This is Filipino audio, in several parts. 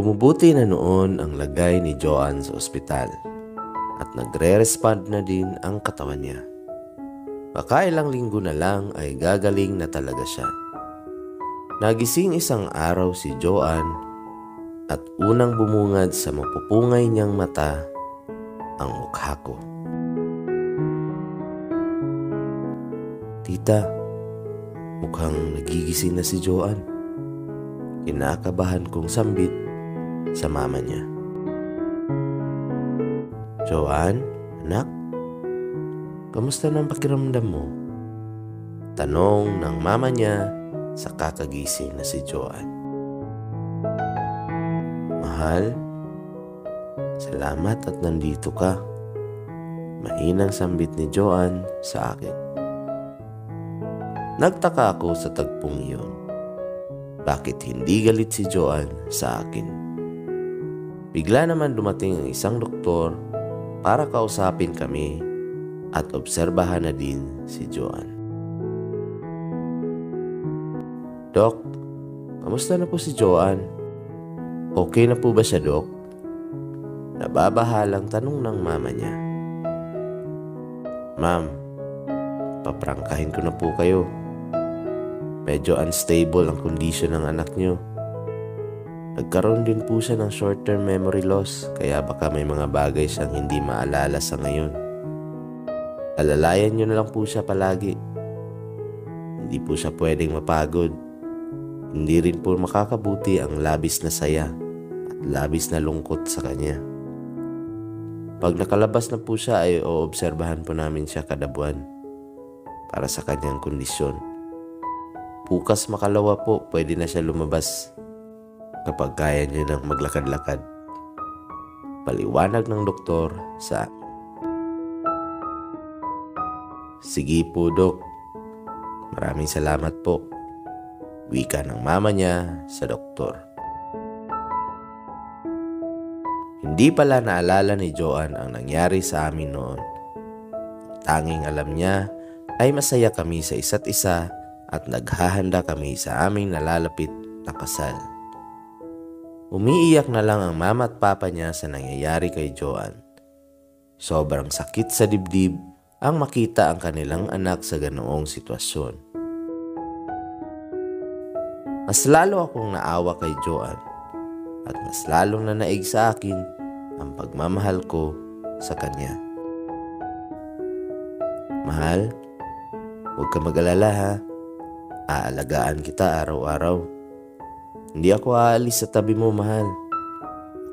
Bumubuti na noon ang lagay ni Joanne sa ospital at nagre-respond na din ang katawan niya. Baka ilang linggo na lang ay gagaling na talaga siya. Nagising isang araw si Joanne at unang bumungad sa mapupungay niyang mata ang mukha ko. Tita, mukhang nagigising na si Joanne. Kinakabahan kong sambit sa mama niya. Joanne, anak, kamusta ng pakiramdam mo? Tanong ng mama niya sa kakagising na si Joanne. Mahal, salamat at nandito ka. Mahinang sambit ni Joanne sa akin. Nagtaka ako sa tagpong iyon. Bakit hindi galit si Joanne sa akin? Bigla naman dumating ang isang doktor para kausapin kami at obserbahan na din si Joanne. Dok, kamusta na po si Joanne? Okay na po ba siya, Dok? Nababahalang tanong ng mama niya. Ma'am, paprangkahin ko na po kayo. Medyo unstable ang kondisyon ng anak niyo. Nagkaroon din po siya ng short-term memory loss, kaya baka may mga bagay siyang hindi maalala sa ngayon. Alalayan niyo na lang po siya palagi. Hindi po siya pwedeng mapagod. Hindi rin po makakabuti ang labis na saya at labis na lungkot sa kanya. Pag nakalabas na po siya ay oobserbahan po namin siya kada buwan para sa kanyang kondisyon. Bukas makalawa po, pwede na siya lumabas kapag kaya niya nang maglakad-lakad. Paliwanag ng doktor sa amin. Sige po, Dok. Maraming salamat po. Wika ng mama niya sa doktor. Hindi pala naalala ni Joanne ang nangyari sa amin noon. Tanging alam niya ay masaya kami sa isa't isa at naghahanda kami sa aming nalalapit na kasal. Umiiyak na lang ang mama at papa niya sa nangyayari kay Joanne. Sobrang sakit sa dibdib ang makita ang kanilang anak sa ganoong sitwasyon. Mas lalo akong naawa kay Joanne at mas lalong nanaig sa akin ang pagmamahal ko sa kanya. Mahal, huwag ka mag-alala ha. Aalagaan kita araw-araw. Hindi ako aalis sa tabi mo, mahal.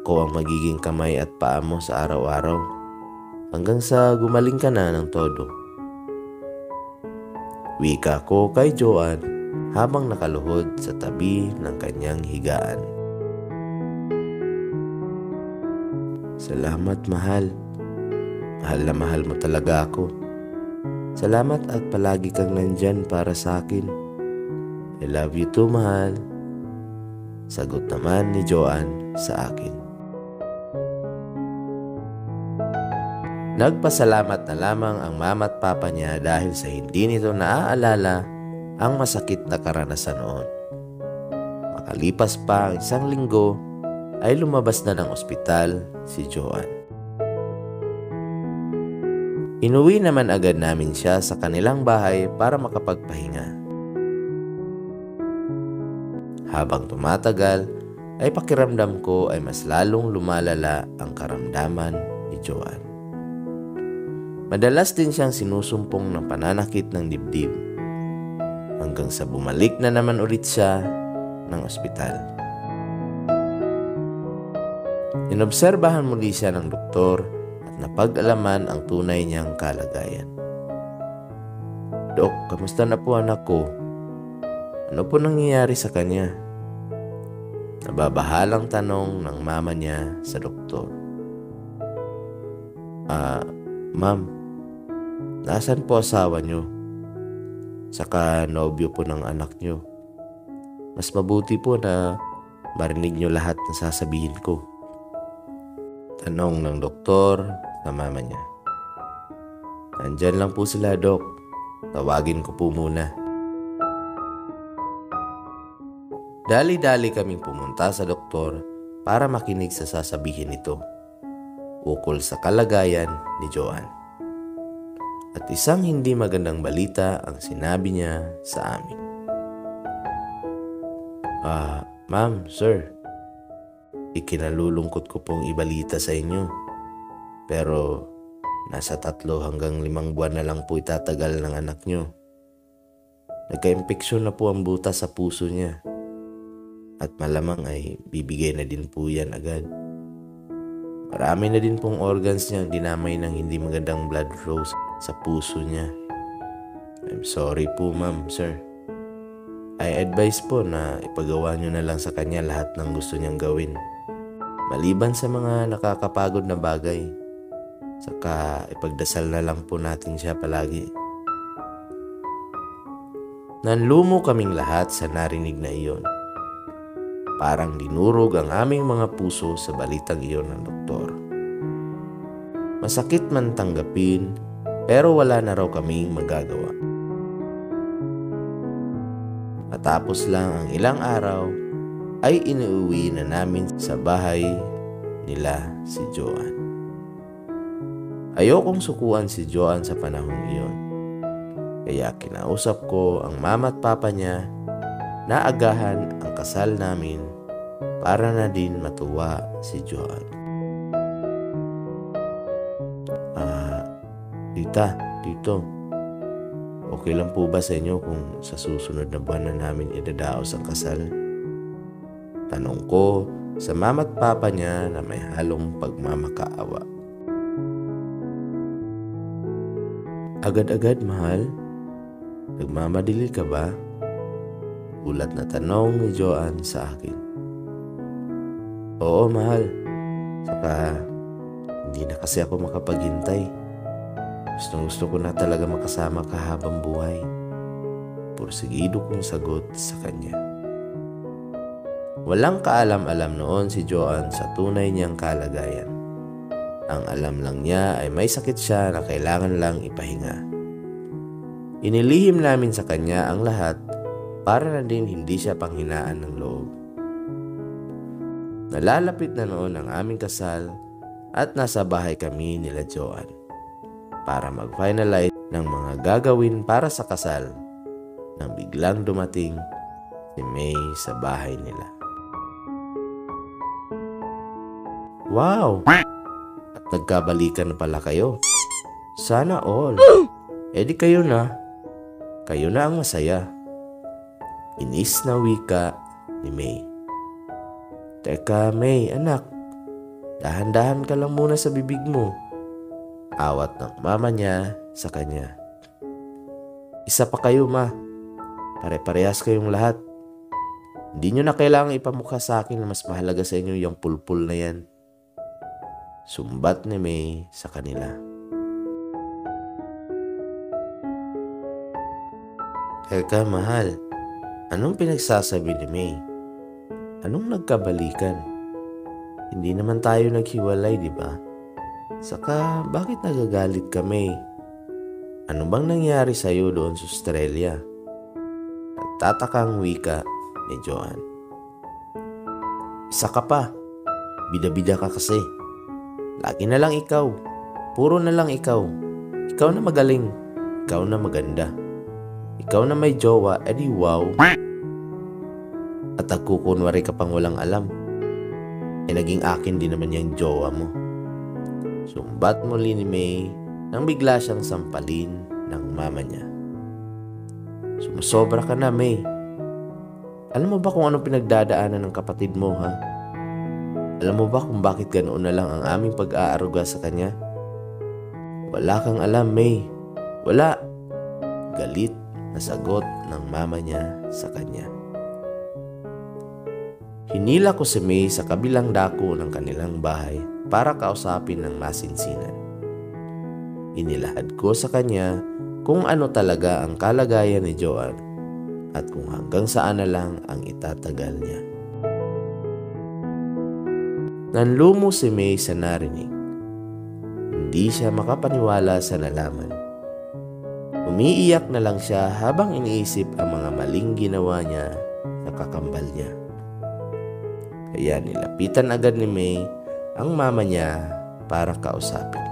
Ako ang magiging kamay at paa mo sa araw-araw hanggang sa gumaling ka na ng todo. Wika ko kay Joanne habang nakaluhod sa tabi ng kanyang higaan. Salamat, mahal. Mahal na mahal mo talaga ako. Salamat at palagi kang nandyan para sa akin. I love you too, mahal. Sagot naman ni Joanne sa akin. Nagpasalamat na lamang ang mama at papa niya dahil sa hindi nito naaalala ang masakit na karanasan noon. Makalipas pa ang 1 linggo ay lumabas na ng ospital si Joanne. Inuwi naman agad namin siya sa kanilang bahay para makapagpahinga. Habang tumatagal, ay pakiramdam ko ay mas lalong lumalala ang karamdaman ni Joanne. Madalas din siyang sinusumpong ng pananakit ng dibdib hanggang sa bumalik na naman ulit siya ng ospital. Inobserbahan muli siya ng doktor at napag-alaman ang tunay niyang kalagayan. Dok, kamusta na po anak ko? Ano po nangyayari sa kanya? Nababahalang tanong ng mama niya sa doktor. Ma'am, nasaan po asawa niyo? Saka nobyo po ng anak niyo. Mas mabuti po na marinig niyo lahat ng sasabihin ko. Tanong ng doktor sa mama niya. Nandyan lang po sila, Dok. Tawagin ko po muna. Dali-dali kaming pumunta sa doktor para makinig sa sasabihin nito ukol sa kalagayan ni Joanne. At isang hindi magandang balita ang sinabi niya sa amin. Ma'am, sir, ikinalulungkot ko pong ibalita sa inyo. Pero nasa 3 hanggang 5 buwan na lang po itatagal ng anak nyo. Nagka-impeksyon na po ang butas sa puso niya. At malamang ay bibigay na din po yan agad. Marami na din pong organs niya ang dinamay ng hindi magandang blood flow sa puso niya. I'm sorry po ma'am, sir. I advise po na ipagawa nyo na lang sa kanya lahat ng gusto niyang gawin. Maliban sa mga nakakapagod na bagay. Saka ipagdasal na lang po natin siya palagi. Nanlumo kaming lahat sa narinig na iyon. Parang dinurog ang aming mga puso sa balitang iyon ng doktor. Masakit man tanggapin, pero wala na raw kaming magagawa. Matapos lang ang ilang araw, ay inuuwi na namin sa bahay nila si Joanne. Ayokong sukuan si Joanne sa panahong iyon. Kaya kinausap ko ang mama at papa niya na agahan ang kasal namin para na din matuwa si Joanne. Tito, okay lang po ba sa inyo kung sa susunod na buwan na namin idadaos ang kasal? Tanong ko sa mama at papa niya na may halong pagmamakaawa. Agad-agad, mahal? Nagmamadili ka ba? Ulat na tanong ni Joanne sa akin. Oo, mahal. Saka hindi na kasi ako makapaghintay. Gusto ko na talaga makasama ka habang buhay. Porsigido kong sagot sa kanya. Walang kaalam-alam noon si Joanne sa tunay niyang kalagayan. Ang alam lang niya ay may sakit siya na kailangan lang ipahinga. Inilihim namin sa kanya ang lahat para na din hindi siya panghinaan ng loob. Nalalapit na noon ang aming kasal at nasa bahay kami nila Joanne para mag-finalize ng mga gagawin para sa kasal nang biglang dumating si May sa bahay nila. Wow! At nagkabalikan na pala kayo. Sana all. Di kayo na. Kayo na ang masaya. Inis na wika ni May. Teka May, anak. Dahan-dahan ka lang muna sa bibig mo. Awat ng mama niya sa kanya. Isa pa kayo ma. Pare-parehas kayong lahat. Hindi nyo na kailangang ipamukha sa akin na mas mahalaga sa inyo yung pulpul na yan. Sumbat ni May sa kanila. Teka mahal, anong pinagsasabi ni May? Anong nagkabalikan? Hindi naman tayo naghiwalay, di ba? Saka bakit nagagalit ka May? Ano bang nangyari sa'yo doon sa Australia? Nagtatakang wika ni Joanne. Isa ka pa. Bida-bida ka kasi. Lagi na lang ikaw. Puro na lang ikaw. Ikaw na magaling. Ikaw na maganda. Ikaw na may jowa, edi wow. At nagkukunwari ka pang walang alam. Naging akin din naman yung jowa mo. Sumbat muli ni May nang bigla siyang sampalin ng mama niya. Sumusobra ka na May. Alam mo ba kung anong pinagdadaanan ng kapatid mo ha? Alam mo ba kung bakit ganoon na lang ang aming pag-aaruga sa kanya? Wala kang alam May. Wala. Galit na sagot ng mama niya sa kanya. Hinila ko si May sa kabilang dako ng kanilang bahay para kausapin ng masinsinan. Inilahad ko sa kanya kung ano talaga ang kalagayan ni Joanne at kung hanggang saan na lang ang itatagal niya. Nanlumo si May sa narinig. Hindi siya makapaniwala sa nalaman. Umiiyak na lang siya habang iniisip ang mga maling ginawa niya sa kakambal niya. Kaya nilapitan agad ni May ang mama niya para kausapin.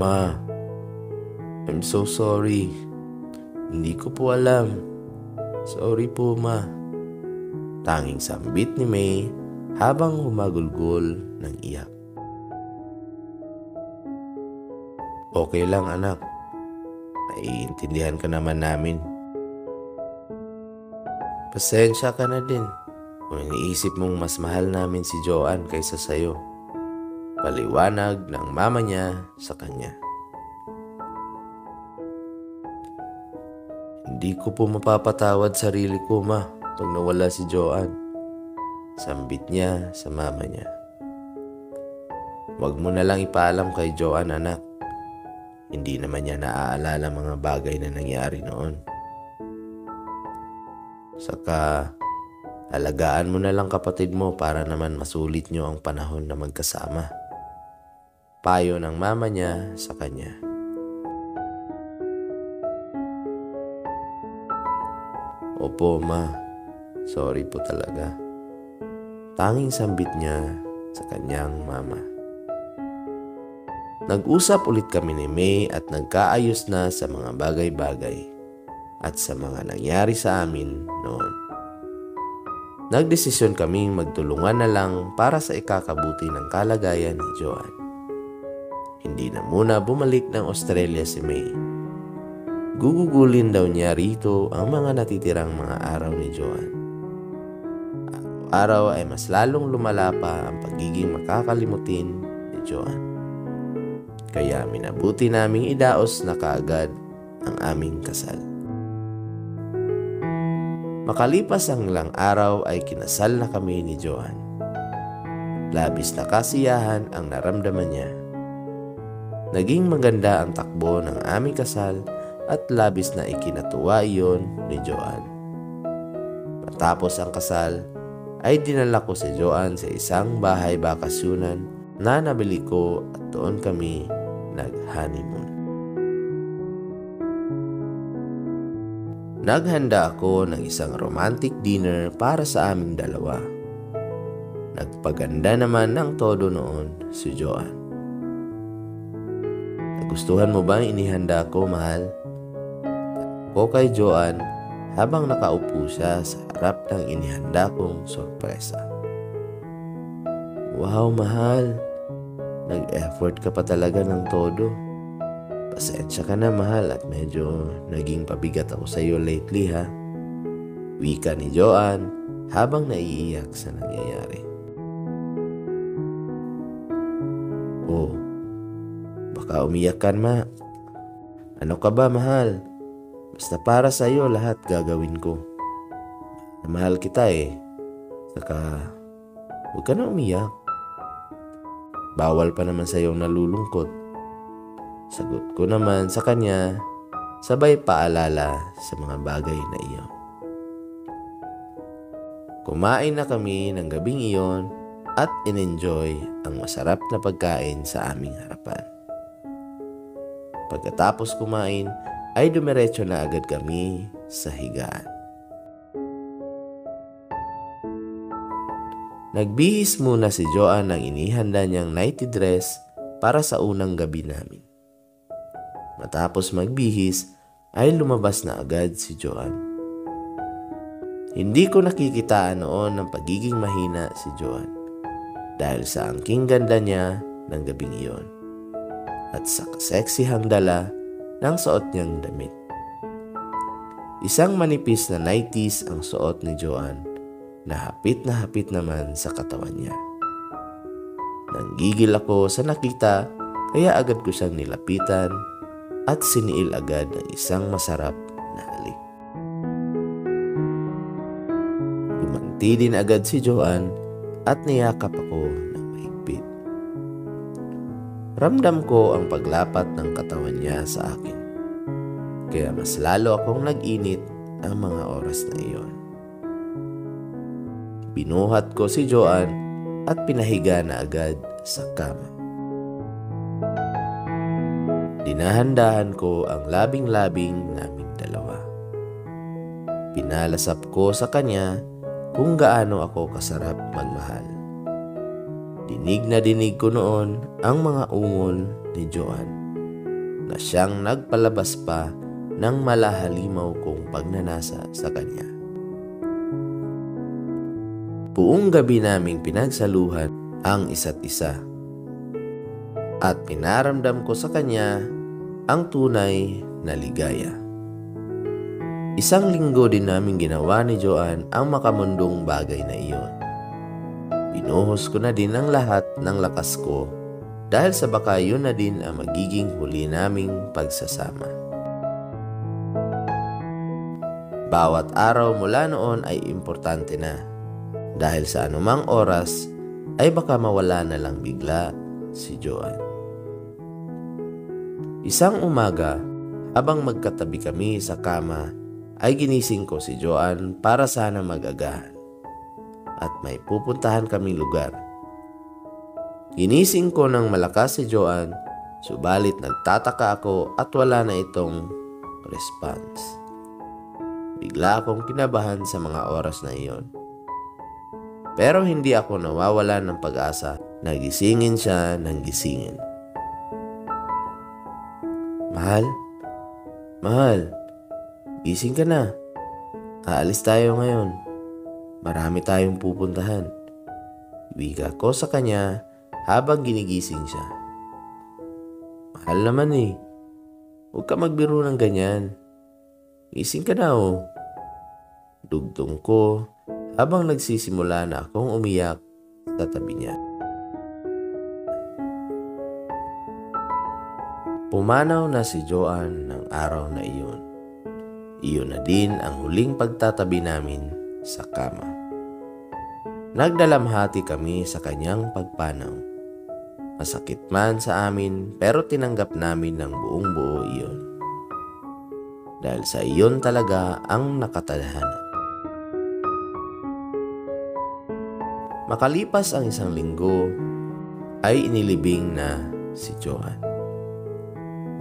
"Ma, I'm so sorry. Hindi ko po alam. Sorry po, ma." Tanging sambit ni May habang humagulgol ng iyak. "Okay lang, anak. Naiintindihan ka naman namin. Pasensya ka na din kung iniisip mong mas mahal namin si Joanne kaysa sa'yo." Paliwanag ng mama niya sa kanya. "Hindi ko po mapapatawad sarili ko, ma, pag nawala si Joanne." Sambit niya sa mama niya. "Huwag mo na lang ipaalam kay Joanne, anak. Hindi naman niya naaalala mga bagay na nangyari noon. Saka, alagaan mo na lang kapatid mo para naman masulit niyo ang panahon na magkasama." Payo ng mama niya sa kanya. "Opo, ma. Sorry po talaga." Tanging sambit niya sa kanyang mama. Nag-usap ulit kami ni May at nagkaayos na sa mga bagay-bagay at sa mga nangyari sa amin noon. Nagdesisyon kaming magtulungan na lang para sa ikakabuti ng kalagayan ni Joanne. Hindi na muna bumalik ng Australia si May. Gugugulin daw niya rito ang mga natitirang mga araw ni Joanne. Araw ay mas lalong lumala pa ang pagiging makakalimutin ni Joanne. Kaya minabuti naming idaos na kaagad ang aming kasal. Makalipas ang ilang araw ay kinasal na kami ni Joanne. Labis na kasiyahan ang naramdaman niya. Naging maganda ang takbo ng aming kasal at labis na ikinatuwa iyon ni Joanne. Matapos ang kasal, ay dinala ko si Joanne sa isang bahay bakasyunan na nabili ko at doon kami nag-honeymoon. Naghanda ako ng isang romantic dinner para sa aming dalawa. Nagpaganda naman ng todo noon si Joanne. "Nagustuhan mo ba ang inihanda ko, mahal?" Ko kay Joanne habang nakaupo siya sa harap ng inihanda kong sorpresa. "Wow, mahal. Nag-effort ka pa talaga ng todo. Pasensya ka na, mahal, at medyo naging pabigat ako sa iyo lately, ha?" Wika ni Joanne habang naiiyak sa nangyayari. "Oh, baka umiyak ka, ma. Ano ka ba, mahal? Basta para sa iyo lahat gagawin ko. Mahal kita eh. Saka, huwag ka na umiyak. Bawal pa naman sa iyong nalulungkot." Sagot ko naman sa kanya, sabay paalala sa mga bagay na iyon. Kumain na kami ng gabing iyon at in-enjoy ang masarap na pagkain sa aming harapan. Pagkatapos kumain, ay dumiretso na agad kami sa higaan. Nagbihis muna si Joanne ng inihanda niyang nighty dress para sa unang gabi namin. Matapos magbihis, ay lumabas na agad si Joanne. Hindi ko nakikitaan noon ng pagiging mahina si Joanne dahil sa angking ganda niya ng gabing iyon at sa kaseksihang dala ng suot niyang damit. Isang manipis na nighties ang suot ni Joanne na hapit naman sa katawan niya. Nanggigil ako sa nakita kaya agad ko siyang nilapitan at siniil agad ng isang masarap na halik. Gumanti din agad si Joanne at niyakap ako ng mahigpit. Ramdam ko ang paglapat ng katawan niya sa akin. Kaya mas lalo akong nag-init ang mga oras na iyon. Binuhat ko si Joanne at pinahiga na agad sa kama. Dinahandahan ko ang labing-labing naming dalawa. pinalasap ko sa kanya kung gaano ako kasarap magmahal. Dinig na dinig ko noon ang mga ungol ni Joan na siyang nagpalabas pa ng malahalimaw kong pagnanasa sa kanya. Buong gabi naming pinagsaluhan ang isa't isa at pinaramdam ko sa kanya ang tunay na ligaya. Isang linggo din namin ginawa ni Joan ang makamundong bagay na iyon. Binuhos ko na din ang lahat ng lakas ko dahil sa baka yun na din ang magiging huli naming pagsasama. Bawat araw mula noon ay importante na dahil sa anumang oras ay baka mawala na lang bigla si Joan. Isang umaga, habang magkatabi kami sa kama, ay ginising ko si Joan para sana mag-agahan at may pupuntahan kaming lugar. Ginising ko ng malakas si Joan, subalit nagtataka ako at wala na itong response. Bigla akong kinabahan sa mga oras na iyon. Pero hindi ako nawawalan ng pag-asa na gisingin siya ng gisingin. Mahal, gising ka na. Aalis tayo ngayon. Marami tayong pupuntahan. Wika ko sa kanya habang ginigising siya. Mahal naman eh. Huwag ka magbiro ng ganyan. Gising ka na oh. Dugtong ko habang nagsisimula na akong umiyak sa tabi niya. Pumanaw na si Joan ng araw na iyon. Iyon na din ang huling pagtatabi namin sa kama. Nagdalamhati kami sa kanyang pagpanaw. Masakit man sa amin pero tinanggap namin ng buong buo iyon. Dahil sa iyon talaga ang nakatadhana. Makalipas ang isang linggo ay inilibing na si Joan.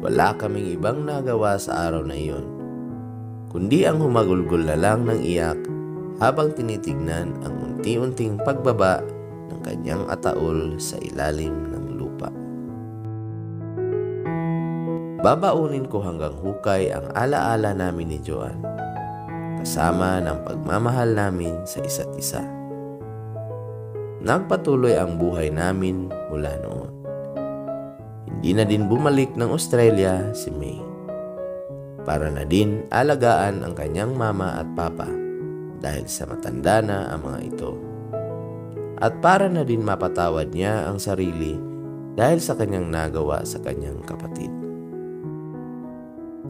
Wala kaming ibang nagawa sa araw na iyon, kundi ang humagulgol na lang ng iyak habang tinitignan ang unti-unting pagbaba ng kanyang ataol sa ilalim ng lupa. Babaunin ko hanggang hukay ang alaala namin ni Joan, kasama ng pagmamahal namin sa isa't isa. Nagpatuloy ang buhay namin mula noon. Hindi na din bumalik ng Australia si May. Para na din alagaan ang kanyang mama at papa dahil sa matanda na ang mga ito. At para na din mapatawad niya ang sarili dahil sa kanyang nagawa sa kanyang kapatid.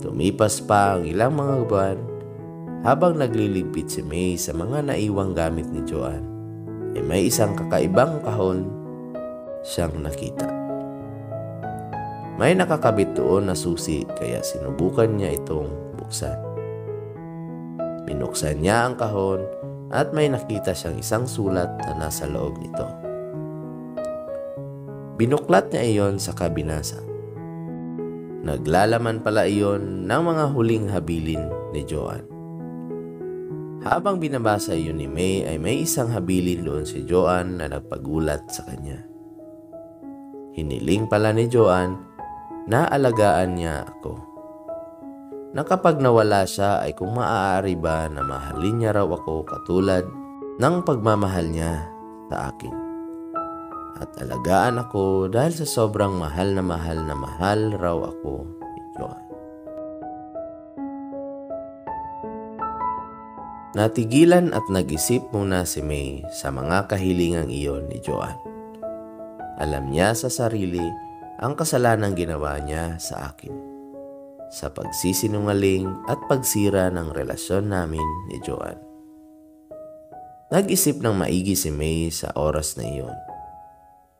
Tumipas pa ang ilang mga buwan habang nagliligpit si May sa mga naiwang gamit ni Joan, ay may isang kakaibang kahon siyang nakita. May nakakabit doon na susi kaya sinubukan niya itong buksan. Binuksan niya ang kahon at may nakita siyang isang sulat na nasa loob nito. Binuklat niya iyon sa kabinasa. Naglalaman pala iyon ng mga huling habilin ni Joan. Habang binabasa iyon ni May ay may isang habilin doon si Joan na nagpagulat sa kanya. Hiniling pala ni Joan na alagaan niya ako. Na kapag nawala siya ay kung maaari ba na mahalin niya raw ako katulad ng pagmamahal niya sa akin. At alagaan ako dahil sa sobrang mahal na mahal raw ako ni Joan. Natigilan at nag-isip muna si May sa mga kahilingang iyon ni Joan. Alam niya sa sarili ang kasalanang ginawa niya sa akin sa pagsisinungaling at pagsira ng relasyon namin ni Joan. Nag-isip ng maigi si May sa oras na iyon.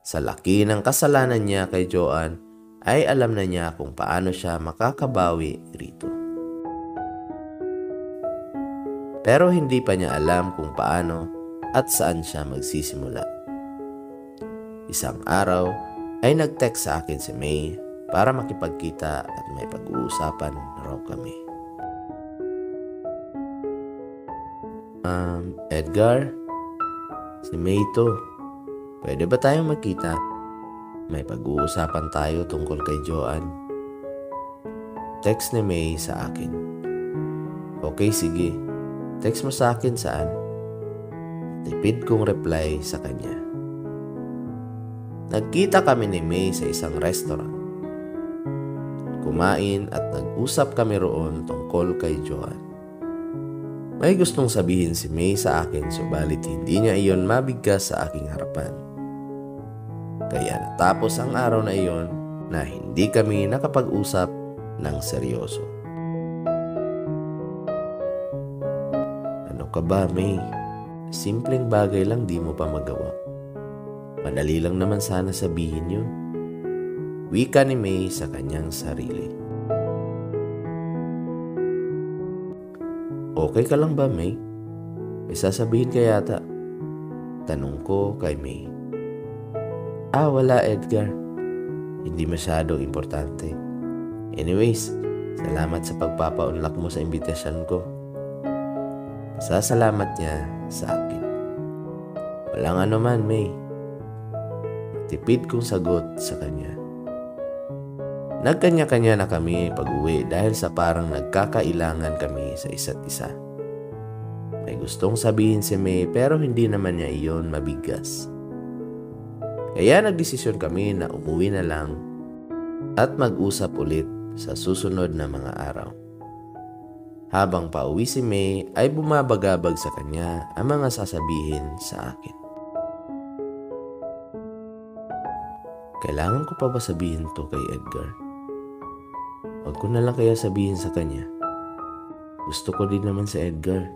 Sa laki ng kasalanan niya kay Joan ay alam na niya kung paano siya makakabawi rito. Pero hindi pa niya alam kung paano at saan siya magsisimula. Isang araw ay nag-text sa akin si May para makipagkita at may pag-uusapan raw kami. Edgar, si May to. Pwede ba tayong magkita? May pag-uusapan tayo tungkol kay Joanne. Text ni May sa akin. Okay, sige. Text mo sa akin saan? Tipid kong reply sa kanya. Nagkita kami ni May sa isang restaurant. Kumain at nag-usap kami roon tungkol kay Joanne. May gustong sabihin si May sa akin subalit hindi niya iyon mabigkas sa aking harapan. Kaya natapos ang araw na iyon na hindi kami nakapag-usap ng seryoso. Ano ka ba, May? Simpleng bagay lang di mo pa magawa. Madali lang naman sana sabihin yun. Wika ni May sa kanyang sarili. Okay ka lang ba, May? May sasabihin ka yata? Tanong ko kay May. Wala, Edgar. Hindi masyadong importante. Anyways, salamat sa pagpapaunlak mo sa imbitasyon ko. Sasalamat niya sa akin. Walang ano man, May. Matipid kong sagot sa kanya. Nagkanya-kanya na kami pag-uwi dahil sa parang nagkakailangan kami sa isa't isa. May gustong sabihin si May pero hindi naman niya iyon mabigas. Kaya nagdesisyon kami na umuwi na lang at mag-usap ulit sa susunod na mga araw. Habang pauwi si May ay bumabagabag sa kanya ang mga sasabihin sa akin. Kailangan ko pa ba sabihin to kay Edgar? Huwag ko na lang kaya sabihin sa kanya. Gusto ko din naman sa Edgar.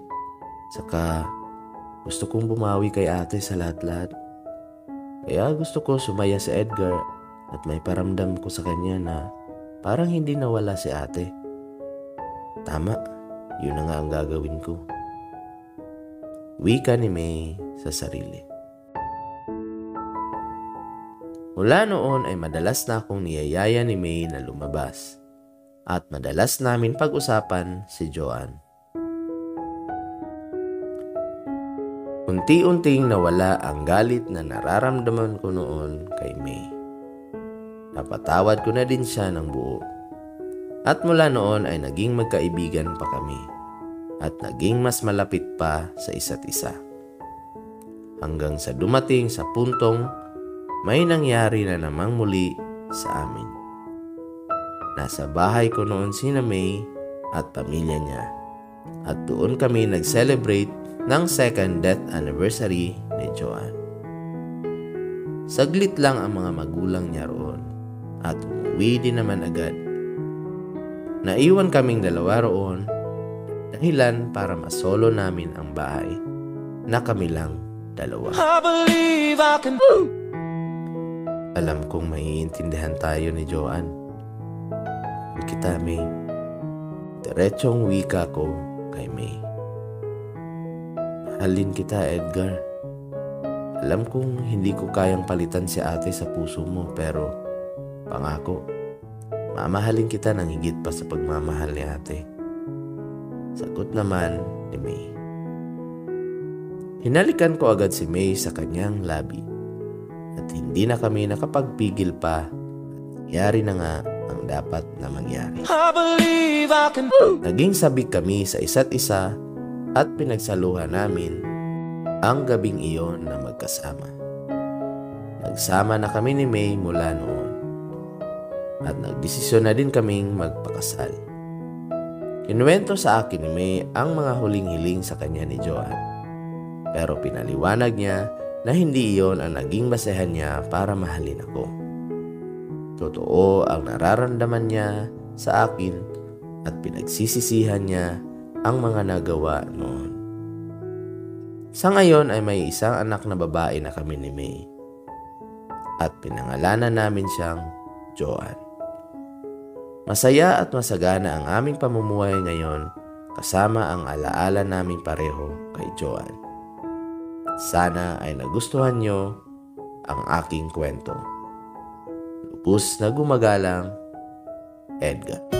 Saka gusto kong bumawi kay ate sa lahat-lahat. Kaya gusto ko sumaya sa Edgar at may paramdam ko sa kanya na parang hindi nawala si ate. Tama, yun na nga ang gagawin ko. Wika ni May sa sarili. Mula noon ay madalas na akong niyayaya ni May na lumabas. At madalas namin pag-usapan si Joanne. Unti-unting nawala ang galit na nararamdaman ko noon kay May. Napatawad ko na din siya ng buo. At mula noon ay naging magkaibigan pa kami. At naging mas malapit pa sa isa't isa. Hanggang sa dumating sa puntong may nangyari na namang muli sa amin. Nasa bahay ko noon sina May at pamilya niya. At doon kami nag-celebrate ng second death anniversary ni Joanne. Saglit lang ang mga magulang niya roon at umuwi din naman agad. Naiwan kaming dalawa roon dahilan para masolo namin ang bahay na kami lang dalawa. Alam kong maiintindihan tayo ni Joanne. Kita, May. Diretsong wika ko kay May. Mahalin kita, Edgar. Alam kong hindi ko kayang palitan si ate sa puso mo pero pangako, mamahalin kita ng higit pa sa pagmamahal ni ate. Sagot naman ni May. Hinalikan ko agad si May sa kanyang labi at hindi na kami nakapagpigil pa. Nangyari na nga ang dapat na mangyari. Naging sabik kami sa isa't isa at pinagsaluhan namin ang gabing iyon na magkasama. Nagsama na kami ni May mula noon at nagdesisyon na din kaming magpakasal. Kinuwento sa akin ni May ang mga huling hiling sa kanya ni Joanne. Pero pinaliwanag niya na hindi iyon ang naging basehan niya para mahalin ako. Totoo ang nararamdaman niya sa akin at pinagsisisihan niya ang mga nagawa noon. Sa ngayon ay may isang anak na babae na kami ni May at pinangalanan namin siyang Joanne. Masaya at masagana ang aming pamumuhay ngayon kasama ang alaala namin pareho kay Joanne. Sana ay nagustuhan niyo ang aking kwento. Lubos na gumagalang, Edgar.